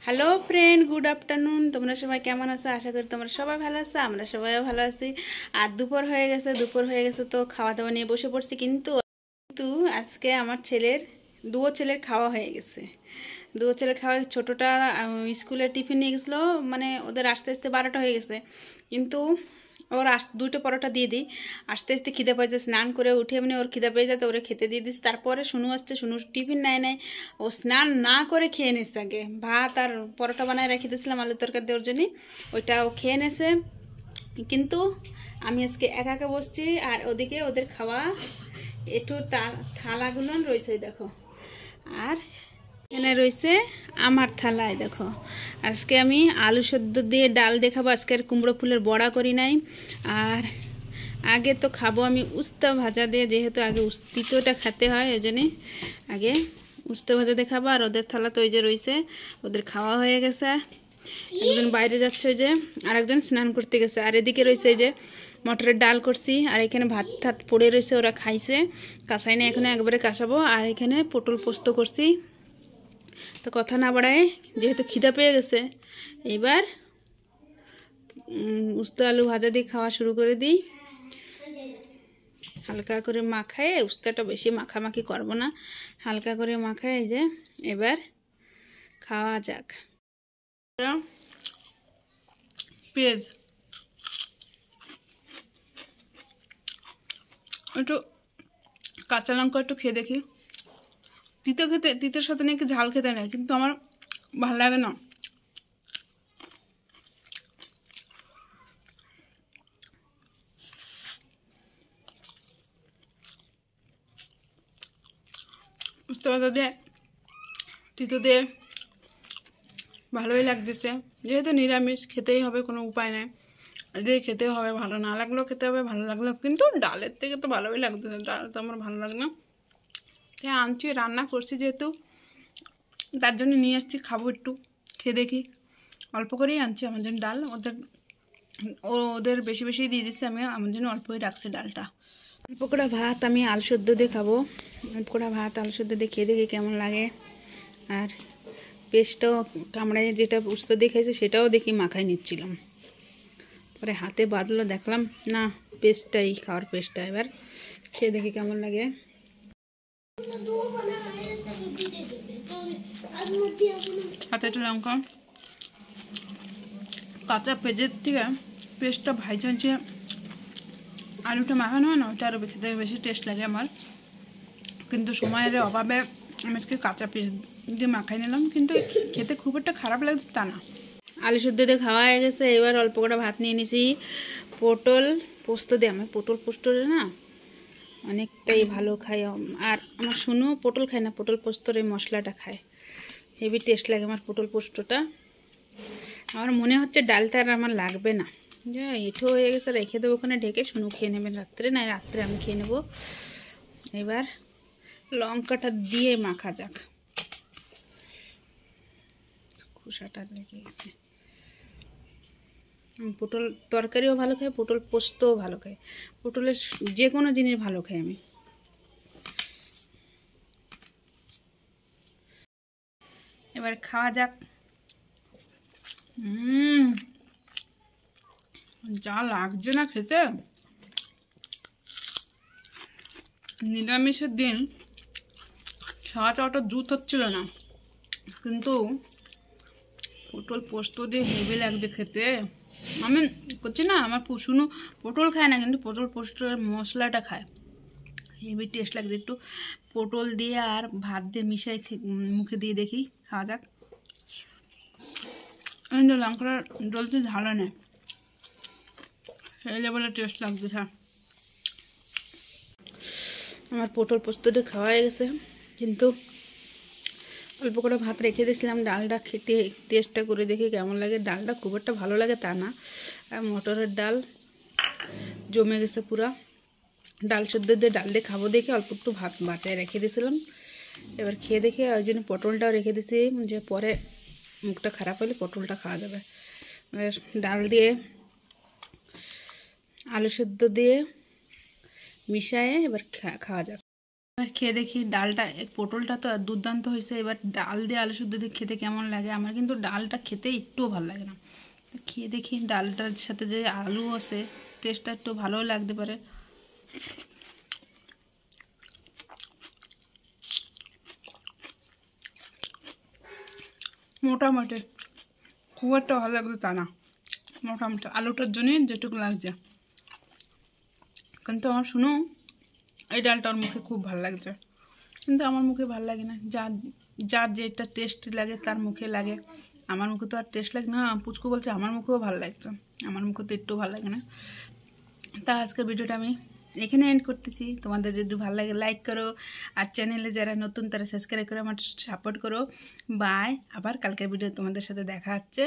Hello friend, good afternoon. তোমরা সবাই কেমন আছো? আশা করি তোমরা সবাই ভালো আছো, আমরা সবাইও ভালো আছি। আর দুপুর হয়ে গেছে তো খাওয়া দাওয়া নিয়ে বসে পড়ছি। কিন্তু কিন্তু আজকে আমার দুও ছেলের খাওয়া হয়ে গেছে। দুও ছেলের খাওয়া, ছোটোটা স্কুলে টিফিন নিয়ে গেছিলো, মানে ওদের আসতে আসতে 12টা হয়ে গেছে। কিন্তু ওর দুটো পরোটা দিয়ে দিই, আস্তে আস্তে খিদে পেয়েছে, স্নান করে উঠে এমনি ওর খিদে পেয়ে যাতে ওরে খেতে দিয়ে দিস। তারপরে শুনু আসছে, শুনু টিফিন নেয়, ও স্নান না করে খেয়ে নিচ্ছে। আগে ভাত আর পরোটা বানায় রেখে দিয়েছিলাম আলুর তরকারি দেওয়ার জন্য, ওইটা ও খেয়ে নেছে। কিন্তু আমি আজকে একা একা বসছি, আর ওদিকে ওদের খাওয়া একটু থালাগুলো রয়েছে দেখো। আর এখানে রয়েছে আমার থালায় দেখো। আজকে আমি আলু সেদ্ধ দিয়ে ডাল দেখাবো। আজকের কুমড়ো ফুলের বড়া করি নাই। আর আগে তো খাবো আমি উস্তা ভাজা দিয়ে, যেহেতু আগে তিতোটা খেতে হয়, ওই জন্যে আগে উস্তা ভাজা দিয়ে খাবো। আর ওদের থালা তো ওই যে রয়েছে, ওদের খাওয়া হয়ে গেছে। একজন বাইরে যাচ্ছে, ওই যে আরেকজন স্নান করতে গেছে। আর এদিকে রয়েছে এই যে মটরের ডাল করছি, আর এখানে ভাত ঠাত পড়ে রয়েছে, ওরা খাইছে। কাঁচাই না, এখানে একবারে কাঁচাবো। আর এখানে পটল পোস্ত করছি। তো কথা না বাড়ায়, যেহেতু খিদা পেয়ে গেছে, এবার উস্তা আলু ভাজা দিয়ে খাওয়া শুরু করে দিই। হালকা করে মাখায়, উস্তাটা বেশি মাখামাখি করবো না, হালকা করে মাখায়। এই যে এবার খাওয়া যাক। পেঁয়াজ একটু, কাঁচা লঙ্কা একটু খেয়ে দেখি। তিতের সাথে নাকি ঝাল খেতে নেই, কিন্তু আমার ভালো লাগে না। উস্তা ভাজা দিয়ে তিতো দিয়ে ভালোই লাগতেছে। যেহেতু নিরামিষ, খেতেই হবে, কোনো উপায় নেই। যে খেতে হবে, ভালো না লাগলেও খেতে হবে, ভালো লাগলেও। কিন্তু ডালের থেকে তো ভালোই লাগতেছে, ডাল তো আমার ভালো লাগে না। তাই আনছি, রান্না করছি যেহেতু, তার জন্য নিয়ে আসছি, খাবো একটু, খেয়ে দেখি। অল্প করেই আনছি আমার জন্য ডাল, ওদের বেশি বেশি দিয়ে দিচ্ছি, আমি আমার জন্য অল্পই রাখছি ডালটা। অল্প করে ভাত আমি আলু সেদ্ধ দিয়ে খাবো। অল্প করে ভাত আলু সেদ্ধ দিয়ে খেয়ে দেখি কেমন লাগে। আর পেস্টটাও কামড়ায়, যেটা উস্তা দিয়ে খাইছে সেটাও দেখি মাখায় নিচ্ছিলাম, পরে হাতে বাঁধলো, দেখলাম না পেস্টটাই খাওয়ার পেস্টটা। এবার খেয়ে দেখি কেমন লাগে। হাতে একটু লঙ্কা, কাঁচা পেঁয়াজের থেকে পেস্টটা ভাইজান যে আলুটা মাখানো হয় না, ওটা আরও বেশি টেস্ট লাগে আমার। কিন্তু সময়ের অভাবে আমি আজকে কাঁচা পেঁয়াজ দিয়ে মাখাই নিলাম, কিন্তু খেতে খুব একটা খারাপ লাগছে তা না। আলু সেদ্ধ দিয়ে খাওয়া হয়ে গেছে। এবার অল্প করে ভাত নিয়ে নিছি পটল পোস্ত দিয়ে। আমার পটল পোস্তটা না অনেকটাই ভালো খাই। আর আমার শুনো পটল খায় না, পটল পোস্তর এই মশলাটা খায়, হেভি টেস্ট লাগে আমার পটল পোস্তটা। আমার মনে হচ্ছে ডালটা আর আমার লাগবে না, যা এঁঠো হয়ে গেছে, রেখে দেবো ওখানে ঢেকে। শুনু খেয়ে নেবেন রাত্রে, না রাত্রে আমি খেয়ে নেবো। এবার লঙ্কাটা দিয়ে মাখা যাক। খোসাটা লেগে গেছে। পটল তরকারিও ভালো খাই, পটল পোস্তও ভালো খাই, পটলের যে কোনো জিনিস ভালো খাই আমি। এবার খাওয়া যাক। যা লাগছে না খেতে। নিরামিষের দিন খাওয়াটা অত জুত হচ্ছিল না, কিন্তু পটল পোস্ত দিয়ে হেভি লাগছে খেতে। আমি করছি না, আমার শুনু পটল খায় না, কিন্তু পটল পোস্তের মশলাটা খায়, হেভি টেস্ট লাগছে। একটু পটল দিয়ে আর ভাত দিয়ে মিশাই মুখে দিয়ে দেখি, খাওয়া যাক। কিন্তু লঙ্কাটা জ্বলতে ঝালো নেই, সেই লেভেলের টেস্ট লাগছে। হ্যাঁ, আমার পটল পোস্ত দিয়ে খাওয়া হয়ে গেছে, কিন্তু অল্প করে ভাত রেখে দিয়েছিলাম। ডালটা খেতে টেস্টটা করে দেখি কেমন লাগে। ডালটা খুব একটা ভালো লাগে তা না, আর মটরের ডাল জমে গেছে পুরা। ডাল সেদ্ধ দিয়ে ডাল দিয়ে খাবো দেখে অল্প একটু ভাত বাঁচায় রেখে দিয়েছিলাম। এবার খেয়ে দেখে ওই জন্য পটলটাও রেখে দিয়েছি, যে পরে মুখটা খারাপ হলে পটলটা খাওয়া যাবে। এবার ডাল দিয়ে আলু সেদ্ধ দিয়ে মিশায়ে এবার খাওয়া যাক। এবার খেয়ে দেখি ডালটা, পটলটা তো দুর্দান্ত হয়েছে। এবার ডাল দিয়ে আলু শুদ্ধ দিয়ে খেতে কেমন লাগে। আমার কিন্তু ডালটা খেতে একটুও ভালো লাগে না। খেয়ে দেখি ডালটার সাথে যে আলু আছে টেস্টটা একটু ভালোও লাগতে পারে। মোটামুটি খুব একটা ভালো লাগবে তা না, মোটামুটি আলুটার জন্যই যেটুকু লাগছে। কিন্তু আমার শুনো এই ডালটার মুখে খুব ভালো লাগছে, কিন্তু আমার মুখে ভালো লাগে না। যার যার যেটা টেস্ট লাগে তার মুখে লাগে, আমার মুখে তো আর টেস্ট লাগে না। পুচকু বলছে আমার মুখেও ভালো লাগতো, আমার মুখে তো একটু ভালো লাগে না। তা আজকের ভিডিওটা আমি এখানে এন্ড করতেছি। তোমাদের যদি ভালো লাগে লাইক করো, আর চ্যানেলে যারা নতুন তারা সাবস্ক্রাইব করে আমার সাপোর্ট করো। বাই, আবার কালকের ভিডিও তোমাদের সাথে দেখা হচ্ছে।